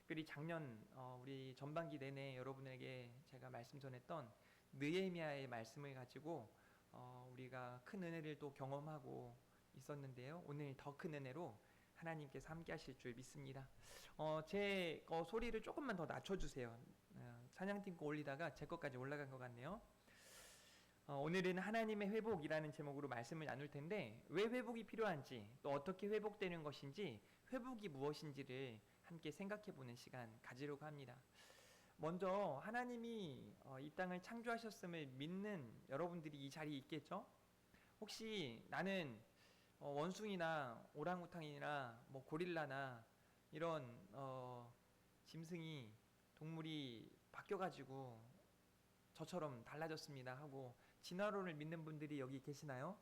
특별히 작년 우리 전반기 내내 여러분에게 제가 말씀 전했던 느헤미야의 말씀을 가지고 우리가 큰 은혜를 또 경험하고 있었는데요. 오늘 더 큰 은혜로 하나님께서 함께 하실 줄 믿습니다. 제 소리를 조금만 더 낮춰주세요. 찬양팀 거 올리다가 제 것까지 올라간 것 같네요. 오늘은 하나님의 회복이라는 제목으로 말씀을 나눌 텐데, 왜 회복이 필요한지, 또 어떻게 회복되는 것인지, 회복이 무엇인지를 함께 생각해 보는 시간 가지려고 합니다. 먼저 하나님이 이 땅을 창조하셨음을 믿는 여러분들이 이 자리에 있겠죠? 혹시 나는 원숭이나 오랑우탕이나 뭐 고릴라나 이런 짐승이, 동물이 바뀌어가지고 저처럼 달라졌습니다 하고 진화론을 믿는 분들이 여기 계시나요?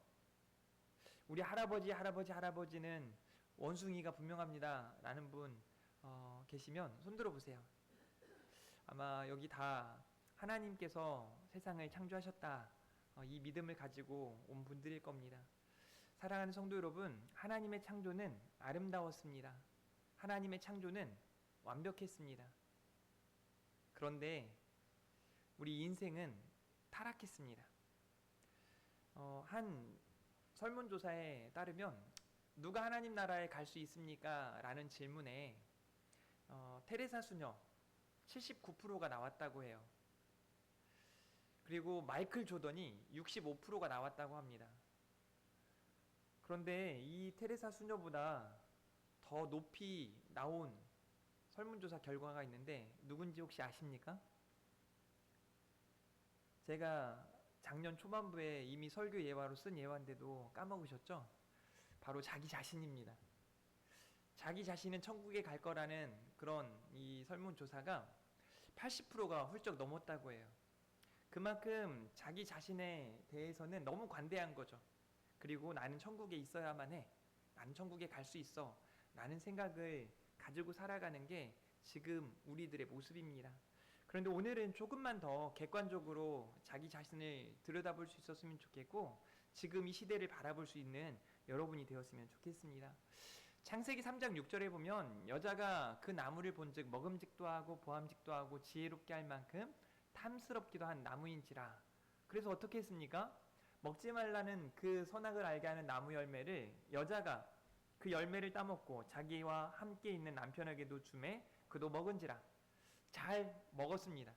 우리 할아버지는 원숭이가 분명합니다 라는 분 계시면 손 들어보세요. 아마 여기 다 하나님께서 세상을 창조하셨다, 이 믿음을 가지고 온 분들일 겁니다. 사랑하는 성도 여러분, 하나님의 창조는 아름다웠습니다. 하나님의 창조는 완벽했습니다. 그런데 우리 인생은 타락했습니다. 한 설문조사에 따르면 누가 하나님 나라에 갈 수 있습니까? 라는 질문에 테레사 수녀 79%가 나왔다고 해요. 그리고 마이클 조던이 65%가 나왔다고 합니다. 그런데 이 테레사 수녀보다 더 높이 나온 설문조사 결과가 있는데 누군지 혹시 아십니까? 제가 작년 초반부에 이미 설교 예화로 쓴 예화인데도 까먹으셨죠? 바로 자기 자신입니다. 자기 자신은 천국에 갈 거라는 그런 이 설문조사가 80%가 훌쩍 넘었다고 해요. 그만큼 자기 자신에 대해서는 너무 관대한 거죠. 그리고 나는 천국에 있어야만 해, 나는 천국에 갈 수 있어 라는 생각을 가지고 살아가는 게 지금 우리들의 모습입니다. 그런데 오늘은 조금만 더 객관적으로 자기 자신을 들여다볼 수 있었으면 좋겠고, 지금 이 시대를 바라볼 수 있는 여러분이 되었으면 좋겠습니다. 창세기 3장 6절에 보면 여자가 그 나무를 본즉 먹음직도 하고 보암직도 하고 지혜롭게 할 만큼 탐스럽기도 한 나무인지라. 그래서 어떻게 했습니까? 먹지 말라는 그 선악을 알게 하는 나무 열매를 여자가 그 열매를 따먹고 자기와 함께 있는 남편에게도 주매 그도 먹은지라. 잘 먹었습니다.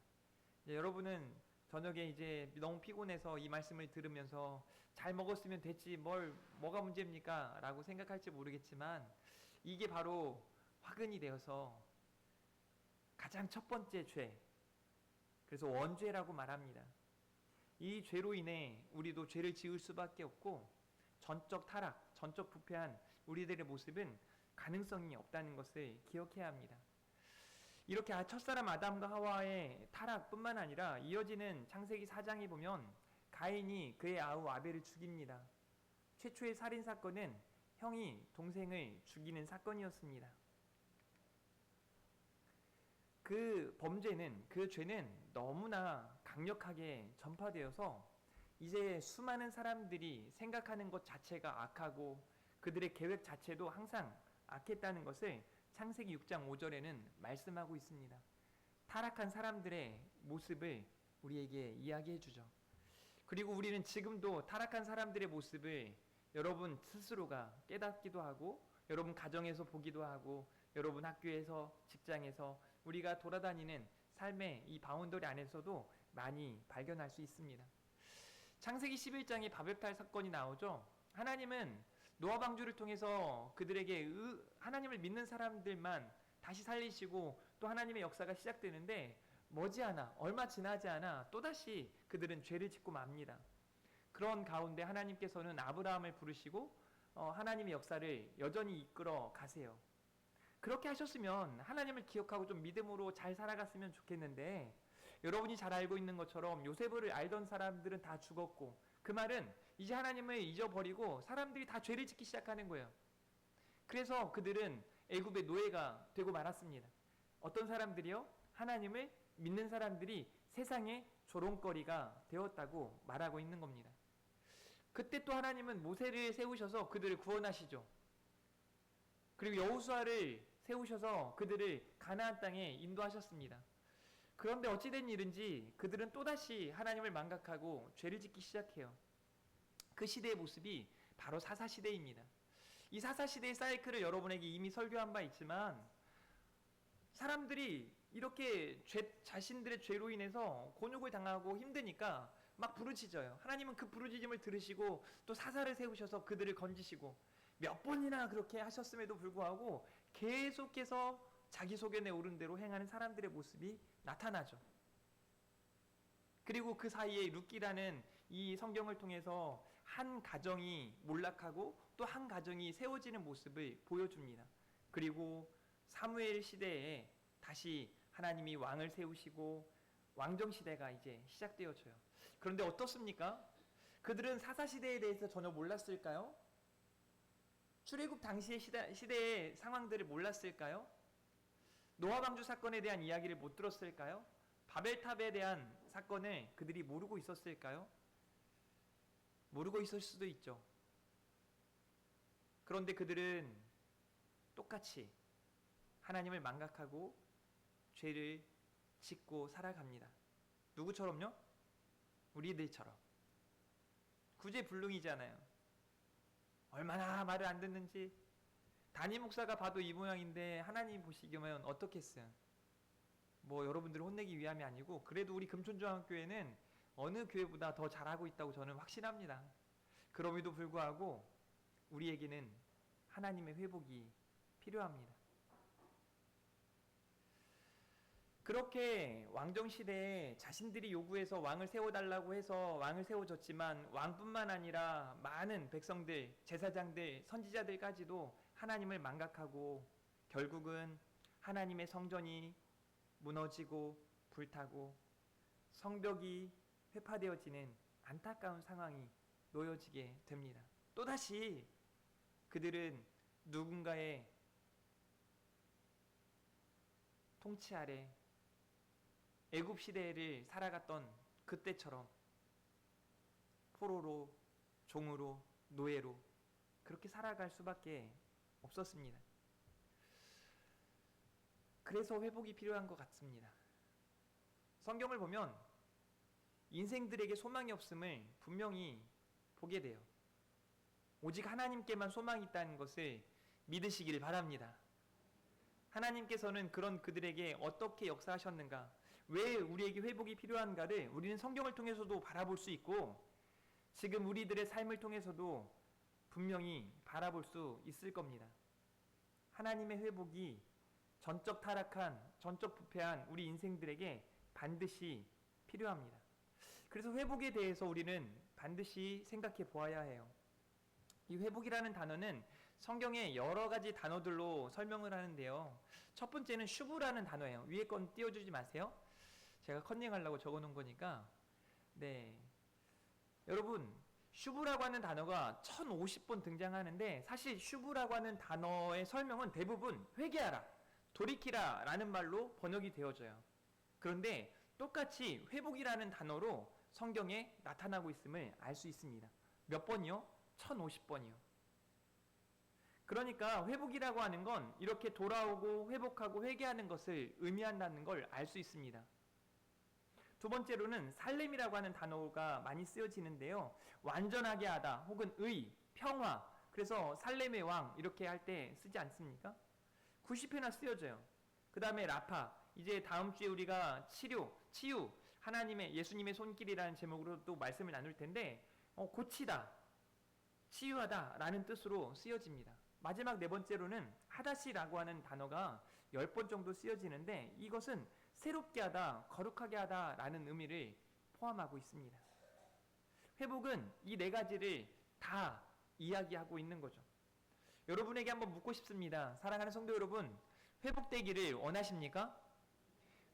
여러분은 저녁에 이제 너무 피곤해서 이 말씀을 들으면서 잘 먹었으면 됐지 뭐가 문제입니까? 라고 생각할지 모르겠지만, 이게 바로 화근이 되어서 가장 첫 번째 죄, 그래서 원죄라고 말합니다. 이 죄로 인해 우리도 죄를 지을 수밖에 없고, 전적 타락, 전적 부패한 우리들의 모습은 가능성이 없다는 것을 기억해야 합니다. 이렇게 첫사람 아담과 하와의 타락뿐만 아니라 이어지는 창세기 4장에 보면 가인이 그의 아우 아벨을 죽입니다. 최초의 살인사건은 형이 동생을 죽이는 사건이었습니다. 그 범죄는, 그 죄는 너무나 강력하게 전파되어서 이제 수많은 사람들이 생각하는 것 자체가 악하고 그들의 계획 자체도 항상 악했다는 것을 창세기 6장 5절에는 말씀하고 있습니다. 타락한 사람들의 모습을 우리에게 이야기해 주죠. 그리고 우리는 지금도 타락한 사람들의 모습을 여러분 스스로가 깨닫기도 하고, 여러분 가정에서 보기도 하고, 여러분 학교에서, 직장에서, 우리가 돌아다니는 삶의 이 바운더리 안에서도 많이 발견할 수 있습니다. 창세기 11장에 바벨탈 사건이 나오죠. 하나님은 노아 방주를 통해서 그들에게 하나님을 믿는 사람들만 다시 살리시고 또 하나님의 역사가 시작되는데, 머지않아 얼마 지나지 않아 또다시 그들은 죄를 짓고 맙니다. 그런 가운데 하나님께서는 아브라함을 부르시고 하나님의 역사를 여전히 이끌어 가세요. 그렇게 하셨으면 하나님을 기억하고 좀 믿음으로 잘 살아갔으면 좋겠는데, 여러분이 잘 알고 있는 것처럼 요셉을 알던 사람들은 다 죽었고, 그 말은 이제 하나님을 잊어버리고 사람들이 다 죄를 짓기 시작하는 거예요. 그래서 그들은 애굽의 노예가 되고 말았습니다. 어떤 사람들이요? 하나님을 믿는 사람들이 세상의 조롱거리가 되었다고 말하고 있는 겁니다. 그때 또 하나님은 모세를 세우셔서 그들을 구원하시죠. 그리고 여호수아를 세우셔서 그들을 가나안 땅에 인도하셨습니다. 그런데 어찌된 일인지 그들은 또다시 하나님을 망각하고 죄를 짓기 시작해요. 그 시대의 모습이 바로 사사시대입니다. 이 사사시대의 사이클을 여러분에게 이미 설교한 바 있지만, 사람들이 이렇게 자신들의 죄로 인해서 곤욕을 당하고 힘드니까 막 부르짖어요. 하나님은 그 부르짖음을 들으시고 또 사사를 세우셔서 그들을 건지시고, 몇 번이나 그렇게 하셨음에도 불구하고 계속해서 자기 소견에 오른 대로 행하는 사람들의 모습이 나타나죠. 그리고 그 사이에 룻기라는 이 성경을 통해서 한 가정이 몰락하고 또 한 가정이 세워지는 모습을 보여줍니다. 그리고 사무엘 시대에 다시 하나님이 왕을 세우시고 왕정 시대가 이제 시작되어져요. 그런데 어떻습니까? 그들은 사사 시대에 대해서 전혀 몰랐을까요? 출애굽 당시의 시대의 상황들을 몰랐을까요? 노아 방주 사건에 대한 이야기를 못 들었을까요? 바벨탑에 대한 사건을 그들이 모르고 있었을까요? 모르고 있을 수도 있죠. 그런데 그들은 똑같이 하나님을 망각하고 죄를 짓고 살아갑니다. 누구처럼요? 우리들처럼. 구제불능이잖아요. 얼마나 말을 안 듣는지. 담임 목사가 봐도 이 모양인데 하나님 보시기면 어떻겠어요? 뭐 여러분들을 혼내기 위함이 아니고, 그래도 우리 금촌중앙교회는 어느 교회보다 더 잘하고 있다고 저는 확신합니다. 그럼에도 불구하고 우리에게는 하나님의 회복이 필요합니다. 그렇게 왕정시대에 자신들이 요구해서 왕을 세워달라고 해서 왕을 세워줬지만, 왕뿐만 아니라 많은 백성들, 제사장들, 선지자들까지도 하나님을 망각하고 결국은 하나님의 성전이 무너지고 불타고 성벽이 회파되어지는 안타까운 상황이 놓여지게 됩니다. 또다시 그들은 누군가의 통치 아래 애굽 시대를 살아갔던 그때처럼 포로로, 종으로, 노예로 그렇게 살아갈 수밖에 없었습니다. 그래서 회복이 필요한 것 같습니다. 성경을 보면 인생들에게 소망이 없음을 분명히 보게 돼요. 오직 하나님께만 소망이 있다는 것을 믿으시기를 바랍니다. 하나님께서는 그런 그들에게 어떻게 역사하셨는가, 왜 우리에게 회복이 필요한가를 우리는 성경을 통해서도 바라볼 수 있고, 지금 우리들의 삶을 통해서도 분명히 바라볼 수 있을 겁니다. 하나님의 회복이 전적 타락한, 전적 부패한 우리 인생들에게 반드시 필요합니다. 그래서 회복에 대해서 우리는 반드시 생각해 보아야 해요. 이 회복이라는 단어는 성경에 여러 가지 단어들로 설명을 하는데요. 첫 번째는 슈브라는 단어예요. 위에 건 띄워주지 마세요. 제가 컨닝하려고 적어놓은 거니까. 네, 여러분, 슈브라고 하는 단어가 1050번 등장하는데, 사실 슈브라고 하는 단어의 설명은 대부분 회개하라, 돌이키라 라는 말로 번역이 되어져요. 그런데 똑같이 회복이라는 단어로 성경에 나타나고 있음을 알 수 있습니다. 몇 번이요? 1050번이요. 그러니까 회복이라고 하는 건 이렇게 돌아오고 회복하고 회개하는 것을 의미한다는 걸 알 수 있습니다. 두 번째로는 살렘이라고 하는 단어가 많이 쓰여지는데요. 완전하게 하다 혹은 의, 평화, 그래서 살렘의 왕 이렇게 할 때 쓰지 않습니까? 90회나 쓰여져요. 그 다음에 라파, 이제 다음 주에 우리가 치유, 하나님의, 예수님의 손길이라는 제목으로 또 말씀을 나눌 텐데, 고치다, 치유하다 라는 뜻으로 쓰여집니다. 마지막 네 번째로는 하다시라고 하는 단어가 10번 정도 쓰여지는데, 이것은 새롭게 하다, 거룩하게 하다 라는 의미를 포함하고 있습니다. 회복은 이 네 가지를 다 이야기하고 있는 거죠. 여러분에게 한번 묻고 싶습니다. 사랑하는 성도 여러분, 회복되기를 원하십니까?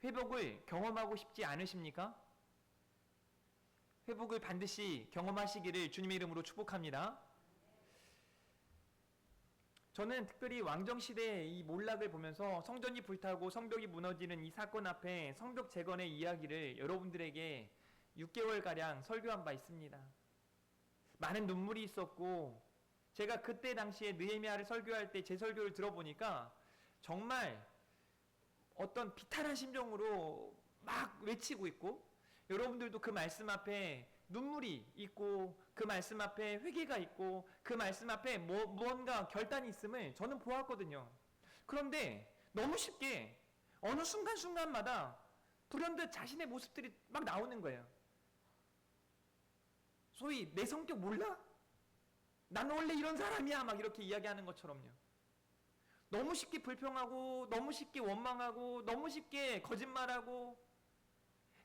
회복을 경험하고 싶지 않으십니까? 회복을 반드시 경험하시기를 주님의 이름으로 축복합니다. 저는 특별히 왕정시대의 이 몰락을 보면서 성전이 불타고 성벽이 무너지는 이 사건 앞에 성벽 재건의 이야기를 여러분들에게 6개월가량 설교한 바 있습니다. 많은 눈물이 있었고, 제가 그때 당시에 느헤미야를 설교할 때 제 설교를 들어보니까 정말 어떤 비탄한 심정으로 막 외치고 있고, 여러분들도 그 말씀 앞에 눈물이 있고, 그 말씀 앞에 회개가 있고, 그 말씀 앞에 무언가 결단이 있음을 저는 보았거든요. 그런데 너무 쉽게 어느 순간순간마다 불현듯 자신의 모습들이 막 나오는 거예요. 소위 내 성격 몰라? 나는 원래 이런 사람이야, 막 이렇게 이야기하는 것처럼요. 너무 쉽게 불평하고, 너무 쉽게 원망하고, 너무 쉽게 거짓말하고,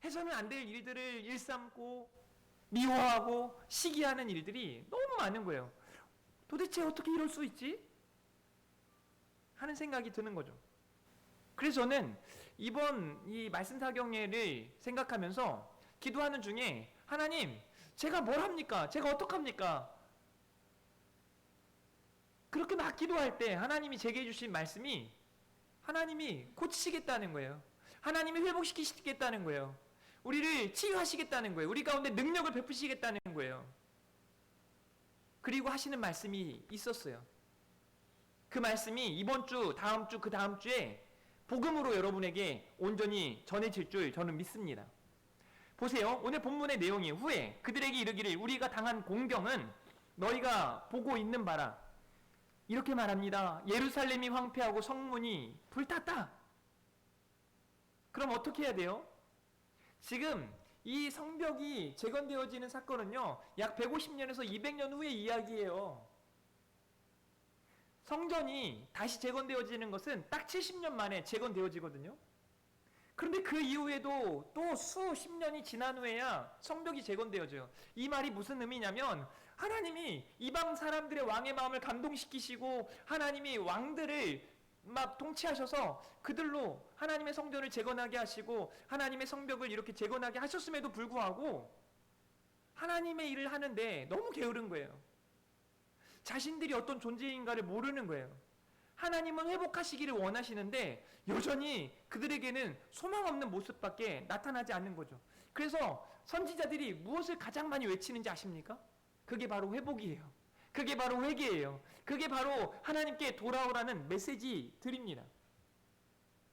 해서는 안 될 일들을 일삼고 미워하고 시기하는 일들이 너무 많은 거예요. 도대체 어떻게 이럴 수 있지? 하는 생각이 드는 거죠. 그래서 저는 이번 이 말씀 사경회를 생각하면서 기도하는 중에, 하나님, 제가 뭘 합니까? 제가 어떡합니까? 그렇게 막 기도할 때 하나님이 제게 해주신 말씀이, 하나님이 고치시겠다는 거예요. 하나님이 회복시키시겠다는 거예요. 우리를 치유하시겠다는 거예요. 우리 가운데 능력을 베푸시겠다는 거예요. 그리고 하시는 말씀이 있었어요. 그 말씀이 이번 주, 다음 주, 그 다음 주에 복음으로 여러분에게 온전히 전해질 줄 저는 믿습니다. 보세요. 오늘 본문의 내용이, 후에 그들에게 이르기를 우리가 당한 공경은 너희가 보고 있는 바라. 이렇게 말합니다. 예루살렘이 황폐하고 성문이 불탔다. 그럼 어떻게 해야 돼요? 지금 이 성벽이 재건되어지는 사건은요, 약 150년에서 200년 후의 이야기예요. 성전이 다시 재건되어지는 것은 딱 70년 만에 재건되어지거든요. 그런데 그 이후에도 또 수십 년이 지난 후에야 성벽이 재건되어져요. 이 말이 무슨 의미냐면, 하나님이 이방 사람들의 왕의 마음을 감동시키시고, 하나님이 왕들을 막 통치하셔서 그들로 하나님의 성전을 재건하게 하시고, 하나님의 성벽을 이렇게 재건하게 하셨음에도 불구하고 하나님의 일을 하는데 너무 게으른 거예요. 자신들이 어떤 존재인가를 모르는 거예요. 하나님은 회복하시기를 원하시는데 여전히 그들에게는 소망 없는 모습밖에 나타나지 않는 거죠. 그래서 선지자들이 무엇을 가장 많이 외치는지 아십니까? 그게 바로 회복이에요. 그게 바로 회개예요. 그게 바로 하나님께 돌아오라는 메시지들입니다.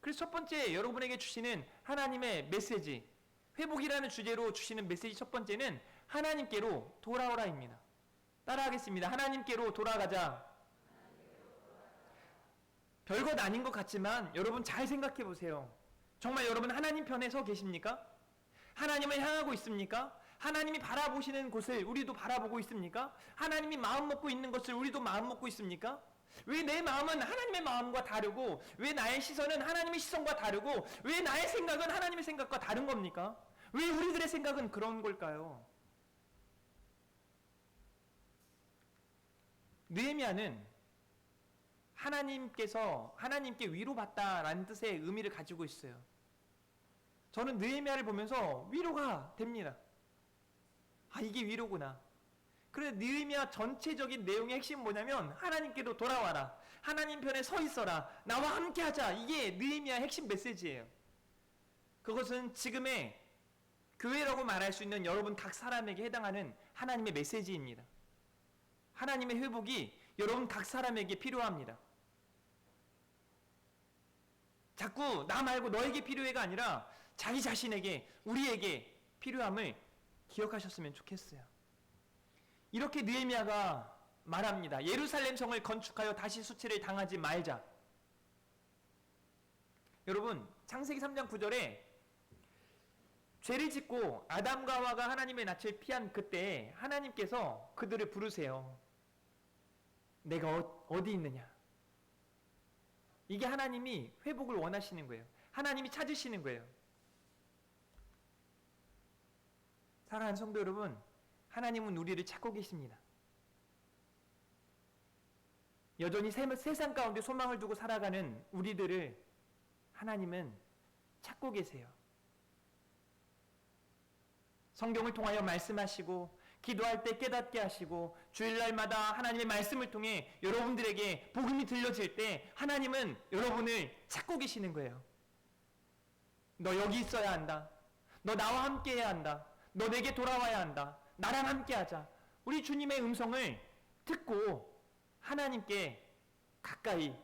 그래서 첫 번째 여러분에게 주시는 하나님의 메시지, 회복이라는 주제로 주시는 메시지 첫 번째는 하나님께로 돌아오라입니다. 따라하겠습니다. 하나님께로 돌아가자. 별것 아닌 것 같지만 여러분 잘 생각해 보세요. 정말 여러분 하나님 편에 서 계십니까? 하나님을 향하고 있습니까? 하나님이 바라보시는 곳을 우리도 바라보고 있습니까? 하나님이 마음 먹고 있는 것을 우리도 마음 먹고 있습니까? 왜 내 마음은 하나님의 마음과 다르고, 왜 나의 시선은 하나님의 시선과 다르고, 왜 나의 생각은 하나님의 생각과 다른 겁니까? 왜 우리들의 생각은 그런 걸까요? 느헤미야는 하나님께 위로받다라는 뜻의 의미를 가지고 있어요. 저는 느헤미야를 보면서 위로가 됩니다. 아, 이게 위로구나. 그래서 느헤미야 전체적인 내용의 핵심은 뭐냐면, 하나님께로 돌아와라, 하나님 편에 서 있어라, 나와 함께 하자. 이게 느헤미야의 핵심 메시지예요. 그것은 지금의 교회라고 말할 수 있는 여러분 각 사람에게 해당하는 하나님의 메시지입니다. 하나님의 회복이 여러분 각 사람에게 필요합니다. 자꾸 나 말고 너에게 필요해가 아니라 자기 자신에게, 우리에게 필요함을 기억하셨으면 좋겠어요. 이렇게 느헤미야가 말합니다. 예루살렘 성을 건축하여 다시 수치를 당하지 말자. 여러분, 창세기 3장 9절에 죄를 짓고 아담과 하와가 하나님의 낯을 피한 그때 하나님께서 그들을 부르세요. 내가 어디 있느냐? 이게 하나님이 회복을 원하시는 거예요. 하나님이 찾으시는 거예요. 사랑하는 성도 여러분, 하나님은 우리를 찾고 계십니다. 여전히 세상 가운데 소망을 두고 살아가는 우리들을 하나님은 찾고 계세요. 성경을 통하여 말씀하시고, 기도할 때 깨닫게 하시고, 주일날마다 하나님의 말씀을 통해 여러분들에게 복음이 들려질 때 하나님은 여러분을 찾고 계시는 거예요. 너 여기 있어야 한다. 너 나와 함께 해야 한다. 너 내게 돌아와야 한다. 나랑 함께 하자. 우리 주님의 음성을 듣고 하나님께 가까이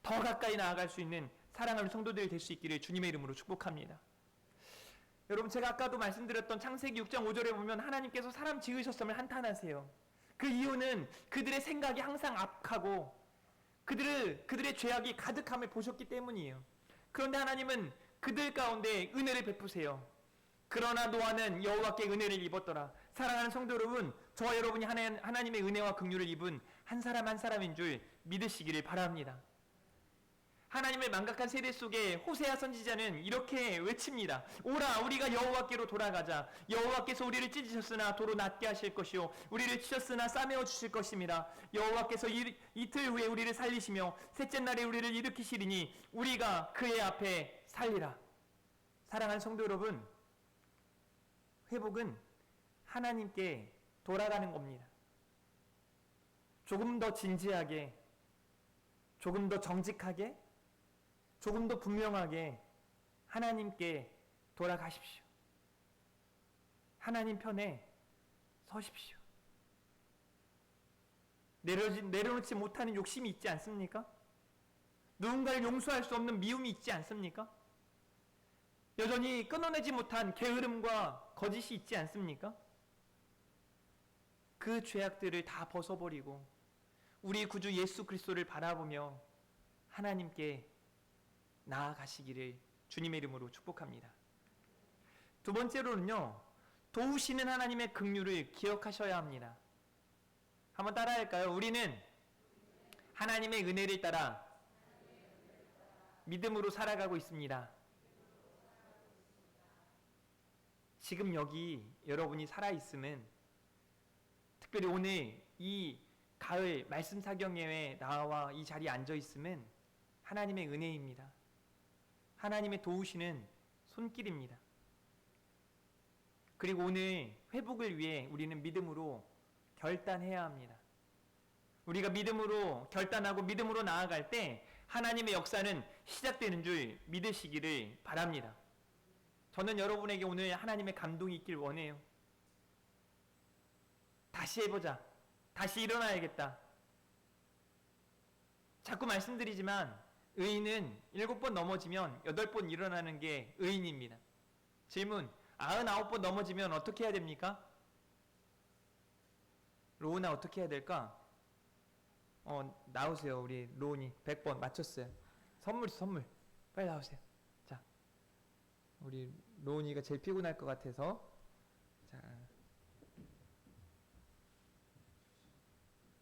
더 가까이 나아갈 수 있는 사랑하는 성도들이 될 수 있기를 주님의 이름으로 축복합니다. 여러분, 제가 아까도 말씀드렸던 창세기 6장 5절에 보면 하나님께서 사람 지으셨음을 한탄하세요. 그 이유는 그들의 생각이 항상 악하고 그들의 죄악이 가득함을 보셨기 때문이에요. 그런데 하나님은 그들 가운데 은혜를 베푸세요. 그러나 노아는 여호와께 은혜를 입었더라. 사랑하는 성도 여러분, 저와 여러분이 하나님의 은혜와 긍휼을 입은 한 사람 한 사람인 줄 믿으시기를 바랍니다. 하나님의 망각한 세대 속에 호세아 선지자는 이렇게 외칩니다. 오라, 우리가 여호와께로 돌아가자. 여호와께서 우리를 찢으셨으나 도로 낫게 하실 것이요 우리를 치셨으나 싸매어 주실 것입니다. 여호와께서 이틀 후에 우리를 살리시며 셋째 날에 우리를 일으키시리니 우리가 그의 앞에 살리라. 사랑하는 성도 여러분, 회복은 하나님께 돌아가는 겁니다. 조금 더 진지하게, 조금 더 정직하게, 조금 더 분명하게 하나님께 돌아가십시오. 하나님 편에 서십시오. 내려놓지 못하는 욕심이 있지 않습니까? 누군가를 용서할 수 없는 미움이 있지 않습니까? 여전히 끊어내지 못한 게으름과 거짓이 있지 않습니까? 그 죄악들을 다 벗어버리고 우리 구주 예수 그리스도를 바라보며 하나님께 나아가시기를 주님의 이름으로 축복합니다. 두 번째로는요, 도우시는 하나님의 긍휼을 기억하셔야 합니다. 한번 따라할까요? 우리는 하나님의 은혜를 따라 믿음으로 살아가고 있습니다. 지금 여기 여러분이 살아있음은, 특별히 오늘 이 가을 말씀 사경예외에 나와 이 자리에 앉아있음은 하나님의 은혜입니다. 하나님의 도우시는 손길입니다. 그리고 오늘 회복을 위해 우리는 믿음으로 결단해야 합니다. 우리가 믿음으로 결단하고 믿음으로 나아갈 때 하나님의 역사는 시작되는 줄 믿으시기를 바랍니다. 저는 여러분에게 오늘 하나님의 감동이 있길 원해요. 다시 해보자. 다시 일어나야겠다. 자꾸 말씀드리지만 의인은 7번 넘어지면 8번 일어나는 게 의인입니다. 질문, 99번 넘어지면 어떻게 해야 됩니까? 로우나 어떻게 해야 될까? 나오세요. 우리 로운이 100번 맞췄어요. 선물. 빨리 나오세요. 자, 우리 로운이가 제일 피곤할 것 같아서. 자,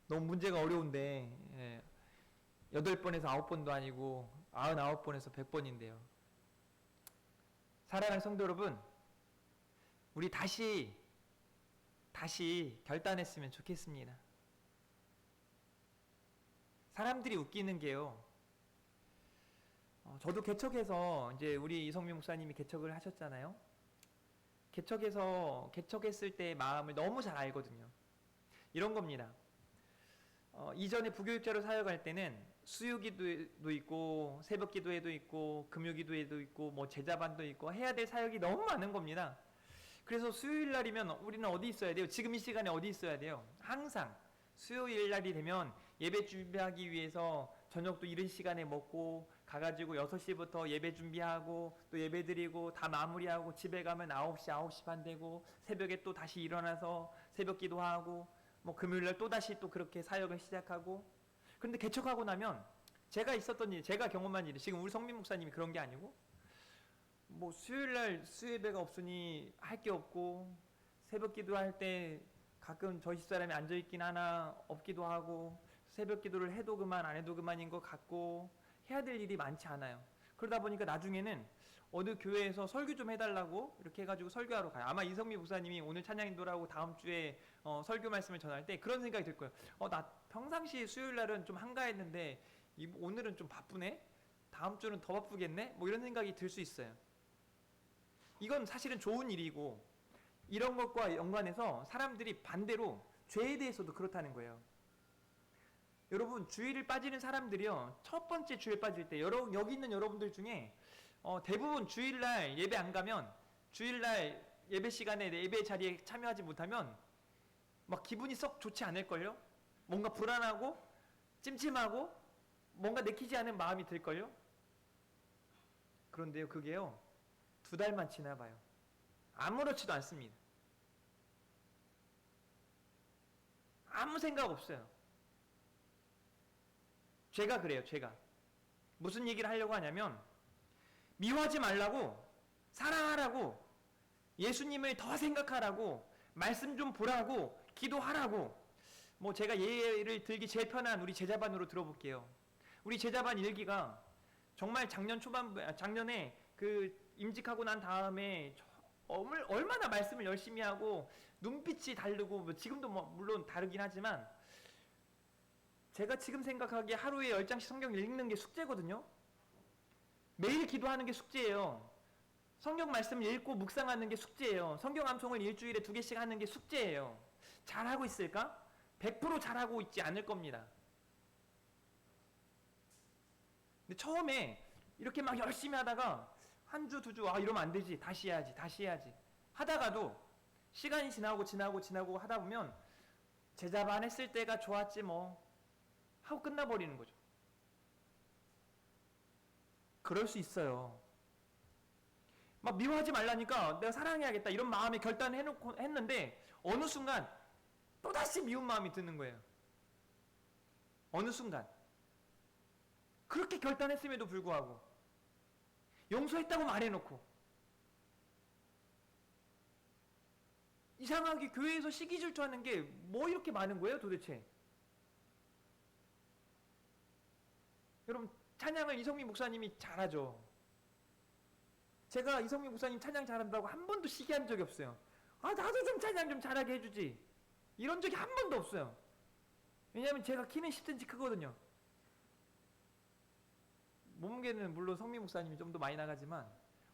너무 문제가 어려운데 8번에서 9번도 아니고 99번에서 100번인데요. 사랑하는 성도 여러분, 우리 다시 결단했으면 좋겠습니다. 사람들이 웃기는 게요, 저도 개척해서 이제 우리 이성민 목사님이 개척을 하셨잖아요. 개척했을 때의 마음을 너무 잘 알거든요. 이런 겁니다. 이전에 부교육자로 사역할 때는 수요기도도 있고 새벽기도회도 있고 금요기도회도 있고 뭐 제자반도 있고 해야 될 사역이 너무 많은 겁니다. 그래서 수요일 날이면 우리는 어디 있어야 돼요? 지금 이 시간에 어디 있어야 돼요? 항상 수요일 날이 되면 예배 준비하기 위해서 저녁도 이른 시간에 먹고 가가지고 6시부터 예배 준비하고 또 예배 드리고 다 마무리하고 집에 가면 9시, 9시 반 되고 새벽에 또 다시 일어나서 새벽 기도하고 뭐 금요일날 또다시 또 그렇게 사역을 시작하고. 그런데 개척하고 나면 제가 경험한 일이, 지금 우리 성민 목사님이 그런 게 아니고 뭐 수요일날 수예배가 없으니 할 게 없고 새벽 기도할 때 가끔 저희 집사람이 앉아있긴 하나 없기도 하고 새벽 기도를 해도 그만 안 해도 그만인 것 같고 해야 될 일이 많지 않아요. 그러다 보니까 나중에는 어느 교회에서 설교 좀 해달라고 이렇게 해가지고 설교하러 가요. 아마 이성미 목사님이 오늘 찬양인도라고 다음 주에 설교 말씀을 전할 때 그런 생각이 들 거예요. 나 평상시 수요일날은 좀 한가했는데 오늘은 좀 바쁘네? 다음 주는 더 바쁘겠네? 뭐 이런 생각이 들 수 있어요. 이건 사실은 좋은 일이고, 이런 것과 연관해서 사람들이 반대로 죄에 대해서도 그렇다는 거예요. 여러분, 주일을 빠지는 사람들이요, 첫 번째 주일 빠질 때 여기 있는 여러분들 중에 대부분 주일날 예배 안 가면, 주일날 예배 시간에 예배 자리에 참여하지 못하면 막 기분이 썩 좋지 않을걸요? 뭔가 불안하고 찜찜하고 뭔가 내키지 않은 마음이 들걸요? 그런데요, 그게요, 2달만 지나봐요. 아무렇지도 않습니다. 아무 생각 없어요. 죄가 그래요, 죄가. 무슨 얘기를 하려고 하냐면, 미워하지 말라고, 사랑하라고, 예수님을 더 생각하라고, 말씀 좀 보라고, 기도하라고. 뭐 제가 예를 들기 제일 편한 우리 제자반으로 들어볼게요. 우리 제자반 일기가 정말 작년에 그 임직하고 난 다음에 얼마나 말씀을 열심히 하고 눈빛이 다르고, 뭐 지금도 뭐 물론 다르긴 하지만, 제가 지금 생각하기에 하루에 10장씩 성경 읽는 게 숙제거든요. 매일 기도하는 게 숙제예요. 성경 말씀을 읽고 묵상하는 게 숙제예요. 성경 암송을 일주일에 2개씩 하는 게 숙제예요. 잘하고 있을까? 100% 잘하고 있지 않을 겁니다. 근데 처음에 이렇게 막 열심히 하다가 한 주, 2주, 이러면 안 되지, 다시 해야지 하다가도 시간이 지나고 하다 보면 제자반 했을 때가 좋았지 뭐 하고 끝나버리는 거죠. 그럴 수 있어요. 막 미워하지 말라니까 내가 사랑해야겠다 이런 마음에 결단을 했는데 어느 순간 또다시 미운 마음이 드는 거예요. 어느 순간. 그렇게 결단했음에도 불구하고 용서했다고 말해놓고 이상하게 교회에서 시기 질투하는 게 뭐 이렇게 많은 거예요 도대체. 여러분, 찬양을 이성민 목사님이 잘하죠. 제가 이성민 목사님 찬양 잘한다고 한 번도 시기한 적이 없어요. 나도 좀 찬양 좀 잘하게 해주지, 이런 적이 한 번도 없어요. 왜냐하면 제가 키는 10cm 크거든요. 몸무게는 물론 성민 목사님이 좀 더 많이 나가지만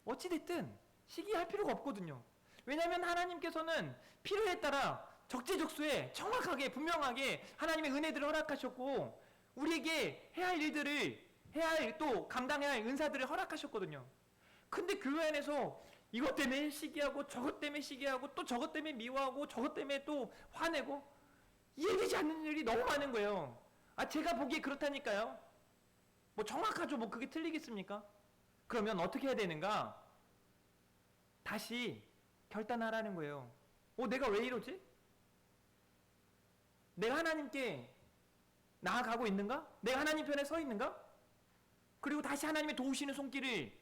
어찌됐든 시기할 필요가 없거든요. 왜냐하면 하나님께서는 필요에 따라 적재적소에 정확하게 분명하게 하나님의 은혜들을 허락하셨고, 우리에게 해야 할 일들을 또 감당해야 할 은사들을 허락하셨거든요. 근데 교회 안에서 이것 때문에 시기하고 저것 때문에 시기하고 또 저것 때문에 미워하고 저것 때문에 또 화내고 이해되지 않는 일이 너무 많은 거예요. 제가 보기에 그렇다니까요. 뭐 정확하죠. 뭐 그게 틀리겠습니까? 그러면 어떻게 해야 되는가? 다시 결단하라는 거예요. 내가 왜 이러지? 내가 하나님께 나아가고 있는가? 내가 하나님 편에 서 있는가? 그리고 다시 하나님의 도우시는 손길을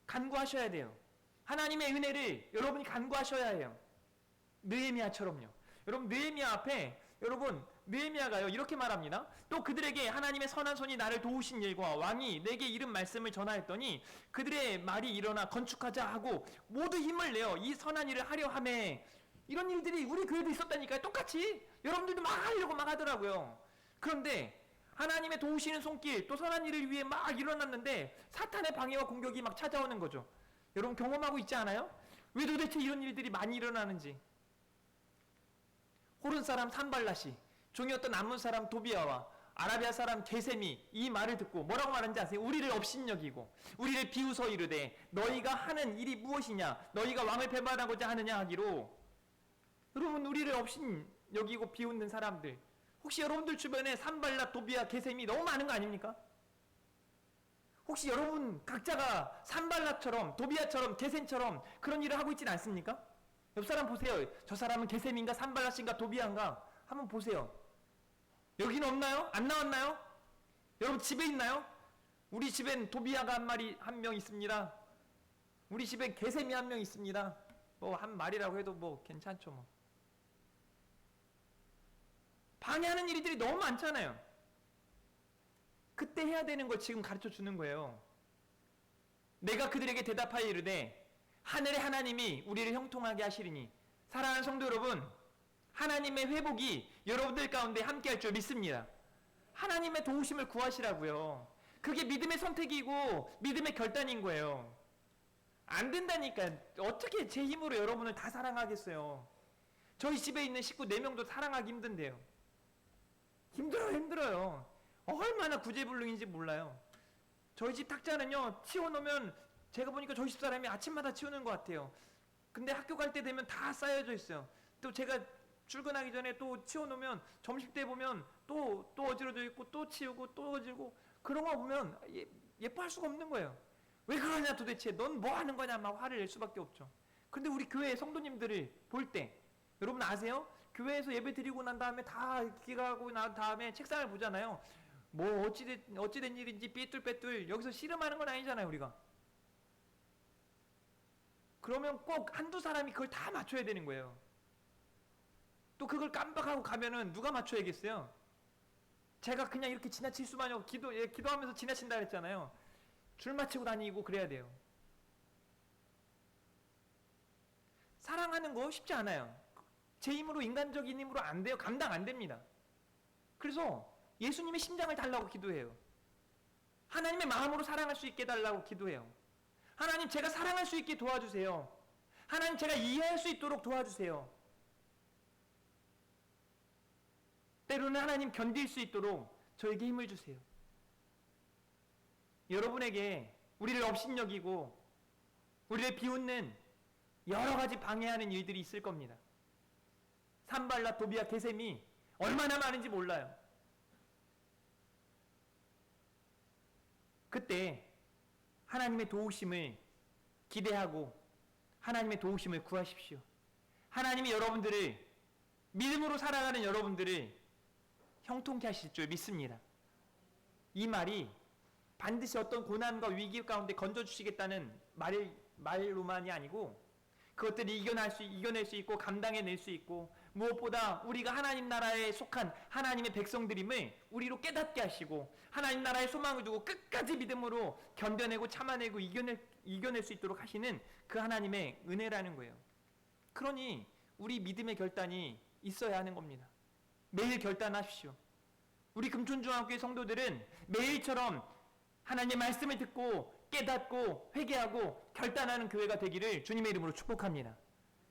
간구하셔야 돼요. 하나님의 은혜를 여러분이 간구하셔야 해요. 느헤미야처럼요. 여러분, 느헤미야 앞에 느헤미야가요 이렇게 말합니다. 또 그들에게 하나님의 선한 손이 나를 도우신 일과 왕이 내게 이른 말씀을 전하였더니 그들의 말이 일어나 건축하자 하고 모두 힘을 내어 이 선한 일을 하려 하매. 이런 일들이 우리 교회도 있었다니까요. 똑같이 여러분들도 막 하려고 막 하더라고요. 그런데 하나님의 도우시는 손길 또 선한 일을 위해 막 일어났는데 사탄의 방해와 공격이 막 찾아오는 거죠. 여러분 경험하고 있지 않아요? 왜 도대체 이런 일들이 많이 일어나는지. 호른 사람 산발랏이 종이었던 암몬 사람 도비아와 아라비아 사람 게셈이 이 말을 듣고 뭐라고 말하는지 아세요? 우리를 업신여기고 우리를 비웃어 이르되 너희가 하는 일이 무엇이냐? 너희가 왕을 배반하고자 하느냐 하기로. 여러분, 우리를 업신여기고 비웃는 사람들, 혹시 여러분들 주변에 산발랏, 도비아, 게셈이 너무 많은 거 아닙니까? 혹시 여러분 각자가 산발랏처럼 도비아처럼 게셈처럼 그런 일을 하고 있지는 않습니까? 옆 사람 보세요. 저 사람은 게셈인가 산발랏인가 도비아인가 한번 보세요. 여기는 없나요? 안 나왔나요? 여러분 집에 있나요? 우리 집엔 도비아가 한 명 있습니다. 우리 집엔 게셈이 한 명 있습니다. 뭐 한 마리라고 해도 뭐 괜찮죠 뭐. 방해하는 일들이 너무 많잖아요. 그때 해야 되는 걸 지금 가르쳐 주는 거예요. 내가 그들에게 대답하여 이르되 하늘의 하나님이 우리를 형통하게 하시리니. 사랑하는 성도 여러분, 하나님의 회복이 여러분들 가운데 함께할 줄 믿습니다. 하나님의 도우심을 구하시라고요. 그게 믿음의 선택이고 믿음의 결단인 거예요. 안 된다니까. 어떻게 제 힘으로 여러분을 다 사랑하겠어요. 저희 집에 있는 식구 4명도 사랑하기 힘든데요. 힘들어요. 얼마나 구제불능인지 몰라요. 저희 집 탁자는요, 치워놓으면 제가 보니까 저희 집 사람이 아침마다 치우는 것 같아요. 근데 학교 갈 때 되면 다 쌓여져 있어요. 또 제가 출근하기 전에 또 치워놓으면 점심때 보면 또 어지러져 있고 또 치우고 또 어지르고. 그런 거 보면 예뻐할 수가 없는 거예요. 왜 그러냐 도대체, 넌 뭐 하는 거냐 막 화를 낼 수밖에 없죠. 그런데 우리 교회 성도님들을 볼 때 여러분 아세요? 교회에서 예배 드리고 난 다음에 다 기가하고 난 다음에 책상을 보잖아요. 뭐 어찌된 일인지 삐뚤빼뚤 여기서 씨름하는 건 아니잖아요 우리가. 그러면 꼭 한두 사람이 그걸 다 맞춰야 되는 거예요. 또 그걸 깜빡하고 가면은 누가 맞춰야겠어요? 제가 그냥 이렇게 지나칠 수만이 없고 기도하면서 지나친다 그랬잖아요. 줄 맞추고 다니고 그래야 돼요. 사랑하는 거 쉽지 않아요. 제 힘으로, 인간적인 힘으로 안 돼요. 감당 안 됩니다. 그래서 예수님의 심장을 달라고 기도해요. 하나님의 마음으로 사랑할 수 있게 해달라고 기도해요. 하나님, 제가 사랑할 수 있게 도와주세요. 하나님, 제가 이해할 수 있도록 도와주세요. 때로는 하나님, 견딜 수 있도록 저에게 힘을 주세요. 여러분에게 우리를 업신여기고 우리를 비웃는 여러 가지 방해하는 일들이 있을 겁니다. 산발라, 도비아, 게셈이 얼마나 많은지 몰라요. 그때 하나님의 도우심을 기대하고 하나님의 도우심을 구하십시오. 하나님이 여러분들을, 믿음으로 살아가는 여러분들을 형통케 하실 줄 믿습니다. 이 말이 반드시 어떤 고난과 위기 가운데 건져주시겠다는 말로만이 아니고, 그것들을 이겨낼 수 있고 감당해낼 수 있고, 무엇보다 우리가 하나님 나라에 속한 하나님의 백성들임을 우리로 깨닫게 하시고, 하나님 나라에 소망을 두고 끝까지 믿음으로 견뎌내고 참아내고 이겨낼 수 있도록 하시는 그 하나님의 은혜라는 거예요. 그러니 우리 믿음의 결단이 있어야 하는 겁니다. 매일 결단하십시오. 우리 금촌중앙교회 성도들은 매일처럼 하나님의 말씀을 듣고 깨닫고 회개하고 결단하는 교회가 되기를 주님의 이름으로 축복합니다.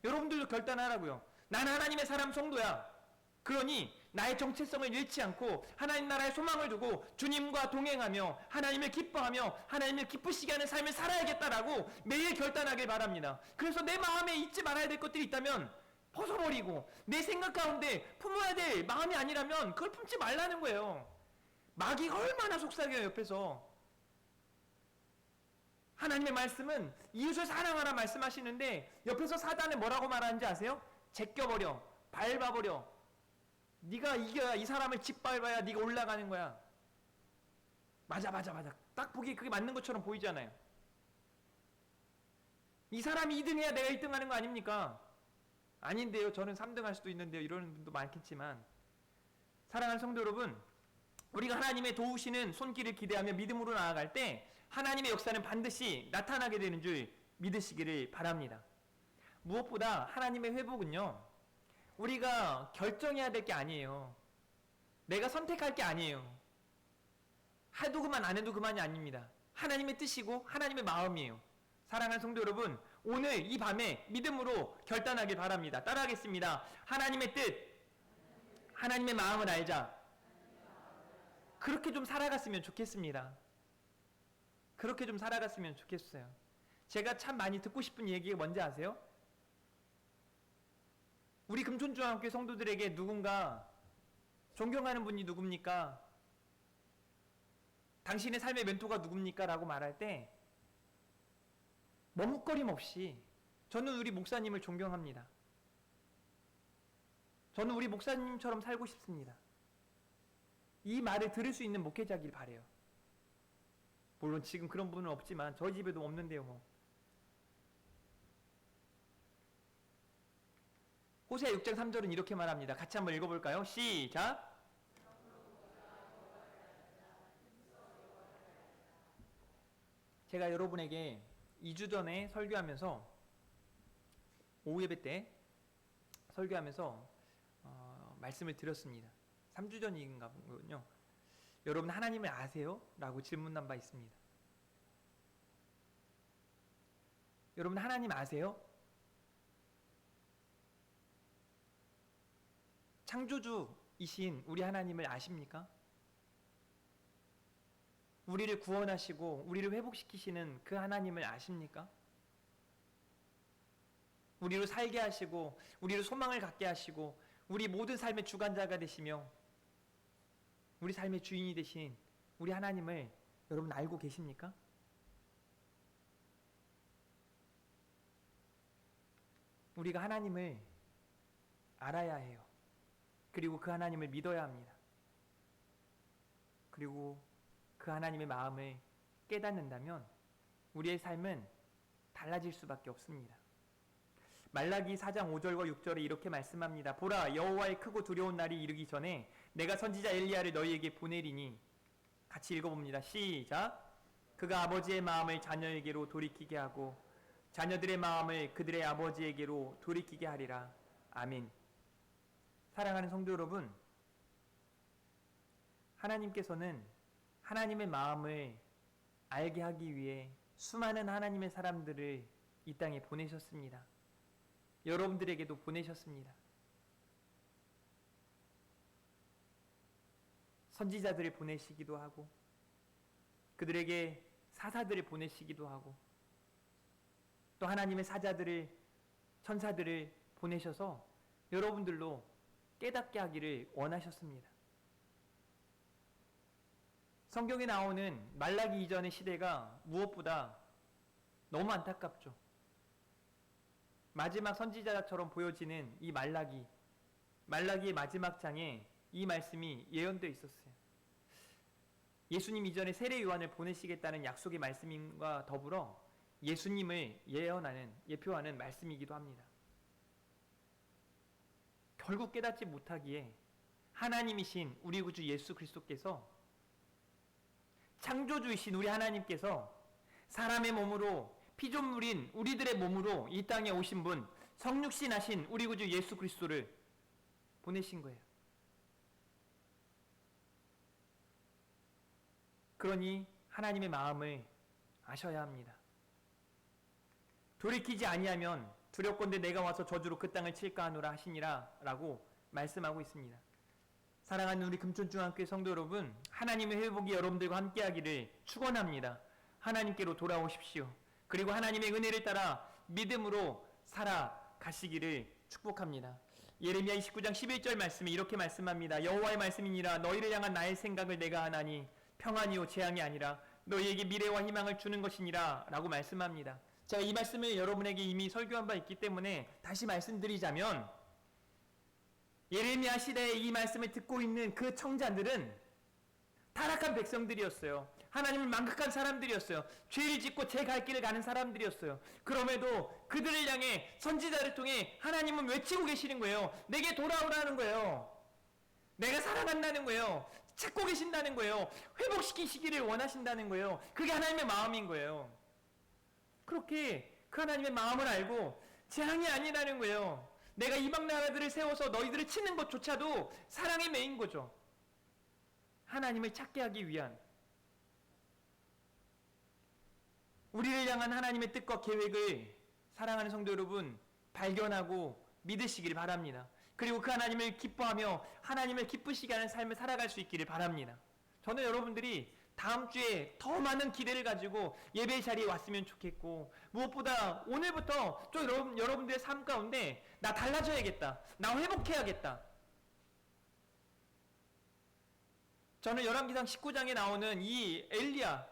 여러분들도 결단하라고요. 난 하나님의 사람 성도야. 그러니 나의 정체성을 잃지 않고 하나님 나라의 소망을 두고 주님과 동행하며 하나님을 기뻐하며 하나님을 기쁘시게 하는 삶을 살아야겠다라고 매일 결단하길 바랍니다. 그래서 내 마음에 잊지 말아야 될 것들이 있다면 벗어버리고, 내 생각 가운데 품어야 될 마음이 아니라면 그걸 품지 말라는 거예요. 마귀가 얼마나 속삭여요. 옆에서 하나님의 말씀은 이웃을 사랑하라 말씀하시는데 옆에서 사단은 뭐라고 말하는지 아세요? 제껴버려, 밟아버려, 네가 이겨야, 이 사람을 짓밟아야 네가 올라가는 거야. 맞아. 딱 보기에 그게 맞는 것처럼 보이잖아요. 이 사람이 2등해야 내가 1등하는 거 아닙니까? 아닌데요, 저는 3등 할 수도 있는데요, 이러는 분도 많겠지만, 사랑하는 성도 여러분, 우리가 하나님의 도우시는 손길을 기대하며 믿음으로 나아갈 때 하나님의 역사는 반드시 나타나게 되는 줄 믿으시기를 바랍니다. 무엇보다 하나님의 회복은요, 우리가 결정해야 될 게 아니에요. 내가 선택할 게 아니에요. 해도 그만 안 해도 그만이 아닙니다. 하나님의 뜻이고 하나님의 마음이에요. 사랑하는 성도 여러분, 오늘 이 밤에 믿음으로 결단하길 바랍니다. 따라하겠습니다. 하나님의 뜻, 하나님의 마음을 알자. 그렇게 좀 살아갔으면 좋겠습니다. 그렇게 좀 살아갔으면 좋겠어요. 제가 참 많이 듣고 싶은 얘기가 뭔지 아세요? 우리 금촌중앙교회 성도들에게 누군가 존경하는 분이 누굽니까? 당신의 삶의 멘토가 누굽니까? 라고 말할 때 머뭇거림 없이 저는 우리 목사님을 존경합니다. 저는 우리 목사님처럼 살고 싶습니다. 이 말을 들을 수 있는 목회자길 바래요. 물론 지금 그런 분은 없지만 저희 집에도 없는데요 뭐. 호세아 6장 3절은 이렇게 말합니다. 같이 한번 읽어볼까요? 시작! 제가 여러분에게 2주 전에 설교하면서, 오후 예배 때 설교하면서 말씀을 드렸습니다. 3주 전인가 보군요. 여러분 하나님을 아세요? 라고 질문한 바 있습니다. 여러분 하나님 아세요? 창조주이신 우리 하나님을 아십니까? 우리를 구원하시고 우리를 회복시키시는 그 하나님을 아십니까? 우리로 살게 하시고 우리로 소망을 갖게 하시고 우리 모든 삶의 주관자가 되시며 우리 삶의 주인이 되신 우리 하나님을 여러분 알고 계십니까? 우리가 하나님을 알아야 해요. 그리고 그 하나님을 믿어야 합니다. 그리고 그 하나님의 마음을 깨닫는다면 우리의 삶은 달라질 수밖에 없습니다. 말라기 4장 5절과 6절에 이렇게 말씀합니다. 보라, 여호와의 크고 두려운 날이 이르기 전에 내가 선지자 엘리야를 너희에게 보내리니. 같이 읽어봅니다. 시작. 그가 아버지의 마음을 자녀에게로 돌이키게 하고 자녀들의 마음을 그들의 아버지에게로 돌이키게 하리라. 아멘. 사랑하는 성도 여러분, 하나님께서는 하나님의 마음을 알게 하기 위해 수많은 하나님의 사람들을 이 땅에 보내셨습니다. 여러분들에게도 보내셨습니다. 선지자들을 보내시기도 하고 그들에게 사사들을 보내시기도 하고 또 하나님의 사자들을, 천사들을 보내셔서 여러분들로 깨닫게 하기를 원하셨습니다. 성경에 나오는 말라기 이전의 시대가 무엇보다 너무 안타깝죠. 마지막 선지자처럼 보여지는 이 말라기의 마지막 장에 이 말씀이 예언되어 있었어요. 예수님 이전에 세례 요한을 보내시겠다는 약속의 말씀과 더불어 예수님을 예표하는 말씀이기도 합니다. 결국 깨닫지 못하기에 하나님이신 우리 구주 예수 그리스도께서, 창조주이신 우리 하나님께서 사람의 몸으로, 피조물인 우리들의 몸으로 이 땅에 오신 분, 성육신하신 우리 구주 예수 그리스도를 보내신 거예요. 그러니 하나님의 마음을 아셔야 합니다. 돌이키지 아니하면 두렵건대 내가 와서 저주로 그 땅을 칠까 하노라 하시니라 라고 말씀하고 있습니다. 사랑하는 우리 금천중앙교회 성도 여러분, 하나님의 회복이 여러분들과 함께하기를 축원합니다. 하나님께로 돌아오십시오. 그리고 하나님의 은혜를 따라 믿음으로 살아가시기를 축복합니다. 예레미야 29장 11절 말씀이 이렇게 말씀합니다. 여호와의 말씀이니라. 너희를 향한 나의 생각을 내가 아나니 평안이요 재앙이 아니라 너희에게 미래와 희망을 주는 것이니라 라고 말씀합니다. 제가 이 말씀을 여러분에게 이미 설교한 바 있기 때문에 다시 말씀드리자면, 예레미야 시대에 이 말씀을 듣고 있는 그 청자들은 타락한 백성들이었어요. 하나님을 망각한 사람들이었어요. 죄를 짓고 제 갈 길을 가는 사람들이었어요. 그럼에도 그들을 향해 선지자를 통해 하나님은 외치고 계시는 거예요. 내게 돌아오라는 거예요. 내가 사랑한다는 거예요. 찾고 계신다는 거예요. 회복시키시기를 원하신다는 거예요. 그게 하나님의 마음인 거예요. 그렇게 그 하나님의 마음을 알고 재앙이 아니라는 거예요. 내가 이방 나라들을 세워서 너희들을 치는 것조차도 사랑의 매인 거죠. 하나님을 찾게 하기 위한, 우리를 향한 하나님의 뜻과 계획을 사랑하는 성도 여러분 발견하고 믿으시길 바랍니다. 그리고 그 하나님을 기뻐하며 하나님을 기쁘시게 하는 삶을 살아갈 수 있기를 바랍니다. 저는 여러분들이 다음 주에 더 많은 기대를 가지고 예배 자리에 왔으면 좋겠고, 무엇보다 오늘부터 좀 여러분들의 삶 가운데 나 달라져야겠다, 나 회복해야겠다. 저는 열왕기상 19장에 나오는 이 엘리야,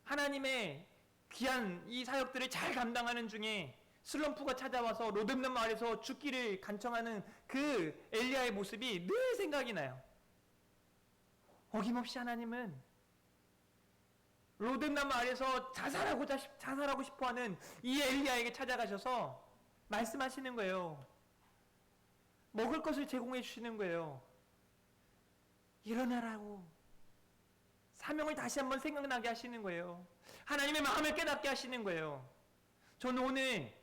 하나님의 귀한 이 사역들을 잘 감당하는 중에 슬럼프가 찾아와서 로뎀난 마을에서 죽기를 간청하는 그 엘리야의 모습이 늘 생각이 나요. 어김없이 하나님은 로뎀난 마을에서 자살하고 싶어하는 이 엘리야에게 찾아가셔서 말씀하시는 거예요. 먹을 것을 제공해 주시는 거예요. 일어나라고 사명을 다시 한번 생각나게 하시는 거예요. 하나님의 마음을 깨닫게 하시는 거예요. 저는 오늘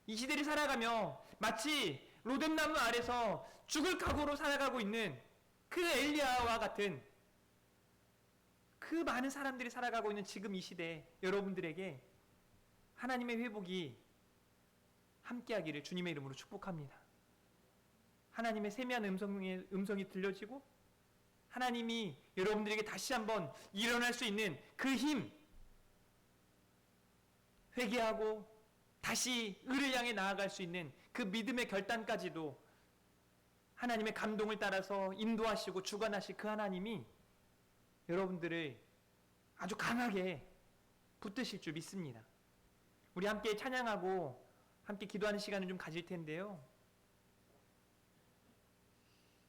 이 시대를 살아가며 마치 로뎀나무 아래서 죽을 각오로 살아가고 있는 그 엘리야와 같은 그 많은 사람들이 살아가고 있는 지금 이 시대에 여러분들에게 하나님의 회복이 함께하기를 주님의 이름으로 축복합니다. 하나님의 세미한 음성이 들려지고 하나님이 여러분들에게 다시 한번 일어날 수 있는 그 힘, 회개하고 다시 의를 향해 나아갈 수 있는 그 믿음의 결단까지도 하나님의 감동을 따라서 인도하시고 주관하실 그 하나님이 여러분들을 아주 강하게 붙드실 줄 믿습니다. 우리 함께 찬양하고 함께 기도하는 시간을 좀 가질 텐데요.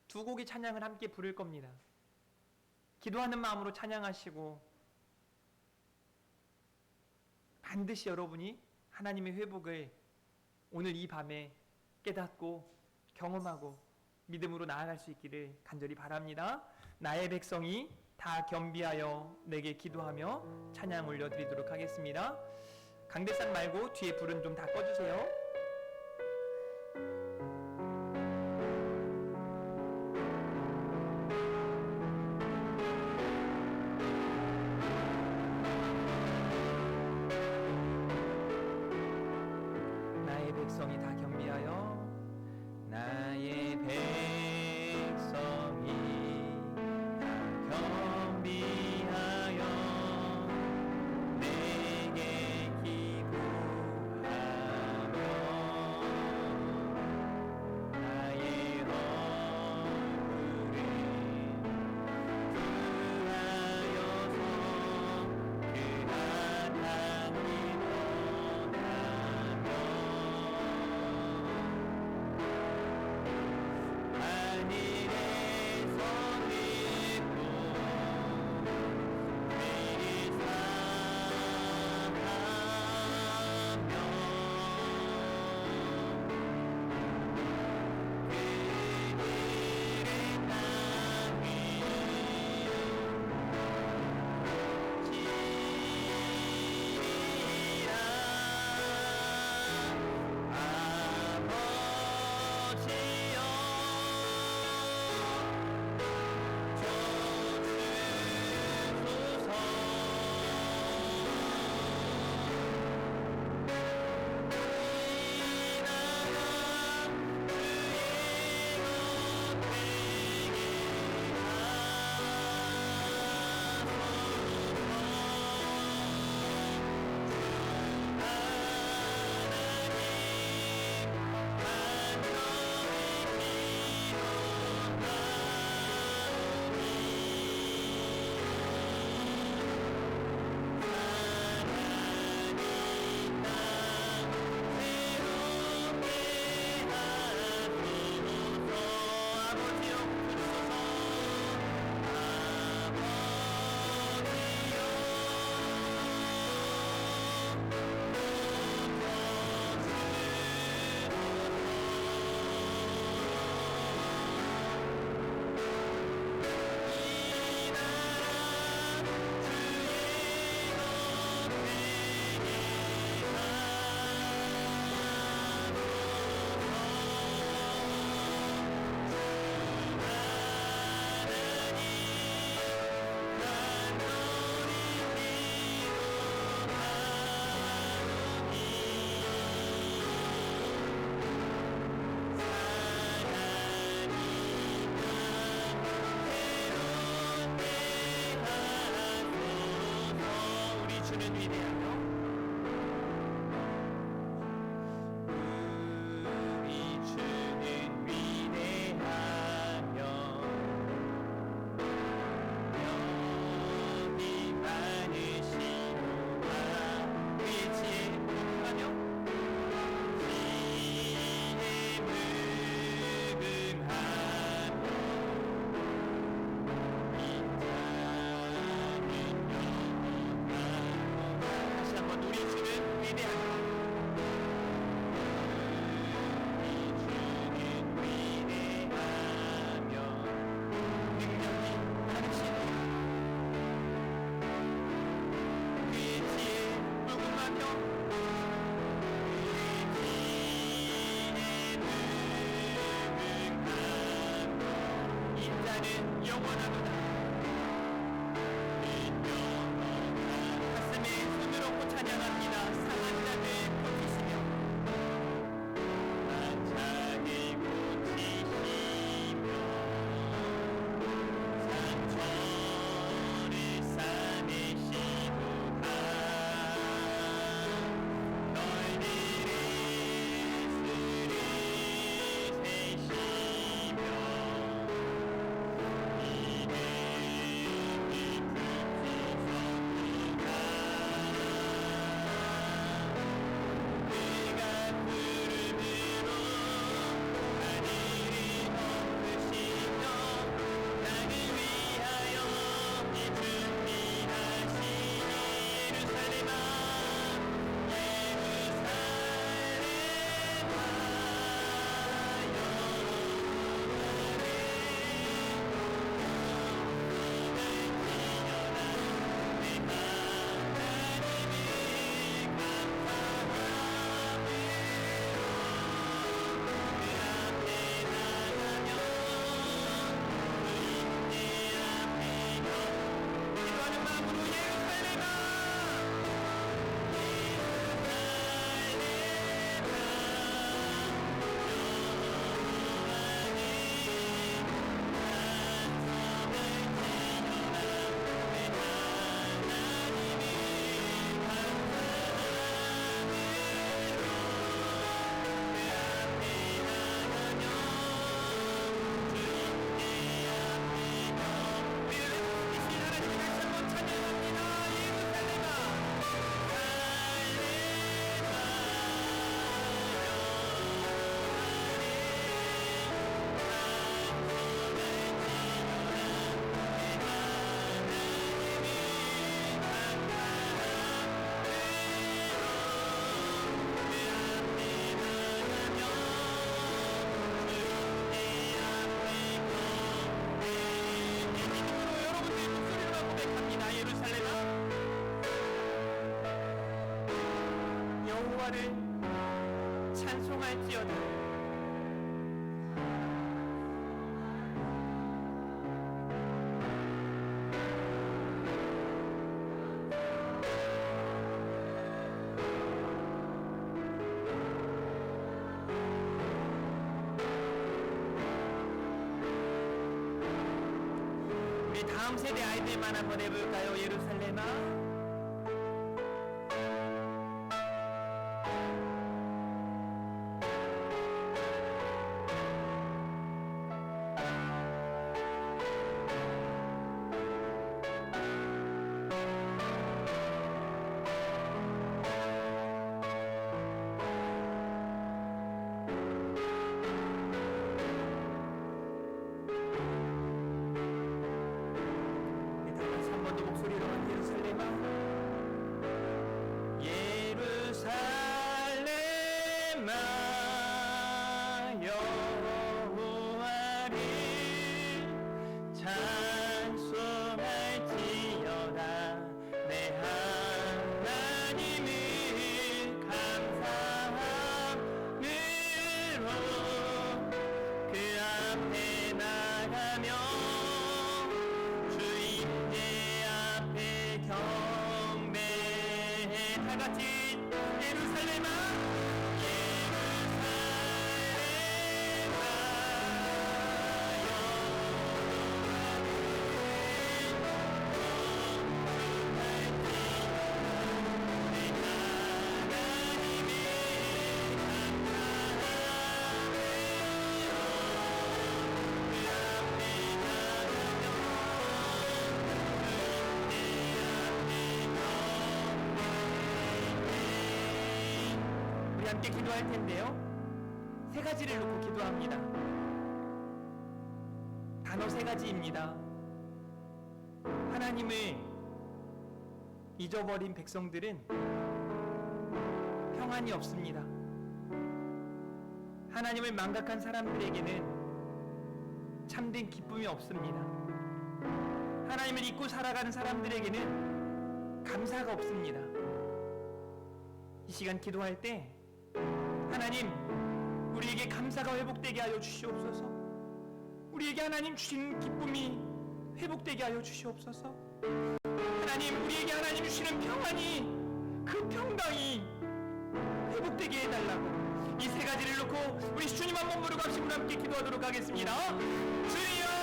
두 곡의 찬양을 함께 부를 겁니다. 기도하는 마음으로 찬양하시고 반드시 여러분이 하나님의 회복을 오늘 이 밤에 깨닫고 경험하고 믿음으로 나아갈 수 있기를 간절히 바랍니다. 나의 백성이 다 겸비하여 내게 기도하며 찬양 올려드리도록 하겠습니다. 강대상 말고 뒤에 불은 좀 다 꺼주세요. 나의 백성이 다 겸비하여 나의 백성이 다 겸비하여 내게 기도하며 나의 얼굴을 구하여서 그 바탕이 떠나며 하늘에서 믿고 미리 사랑하며 그들의 땅 위 지리라 아버지여 주소서 이 나라 주의 우리 주는 위대하며 우리 주는 위대하며 영이 많으시도다 우리의 지혜 무궁하며 지혜 무궁하며 다시 한번 우리 주는 위대하며 능력이 많으시네 그의 지혜 무궁하며 인자는 영원하도다 가슴에 손을 얹고 찬양합니다. 상한 자를 고치시며 만장을 고치시며 상처를 싸매시도다 너희들의 수를 세시며 이내 여호와를 찬송할지어다. 우리 다음 세대 아이들만 한번 해볼까요? 예루살렘아. 함께 기도할 텐데요. 세 가지를 놓고 기도합니다. 단어 세 가지입니다. 하나님을 잊어버린 백성들은 평안이 없습니다. 하나님을 망각한 사람들에게는 참된 기쁨이 없습니다. 하나님을 잊고 살아가는 사람들에게는 감사가 없습니다. 이 시간 기도할 때 하나님, 우리에게 감사가 회복되게 하여 주시옵소서. 우리에게 하나님 주신 기쁨이 회복되게 하여 주시옵소서. 하나님, 우리에게 하나님 주시는 평안이, 그 평강이 회복되게 해달라고 이 세 가지를 놓고 우리 주님 한번 부르고 함께 기도하도록 하겠습니다. 주여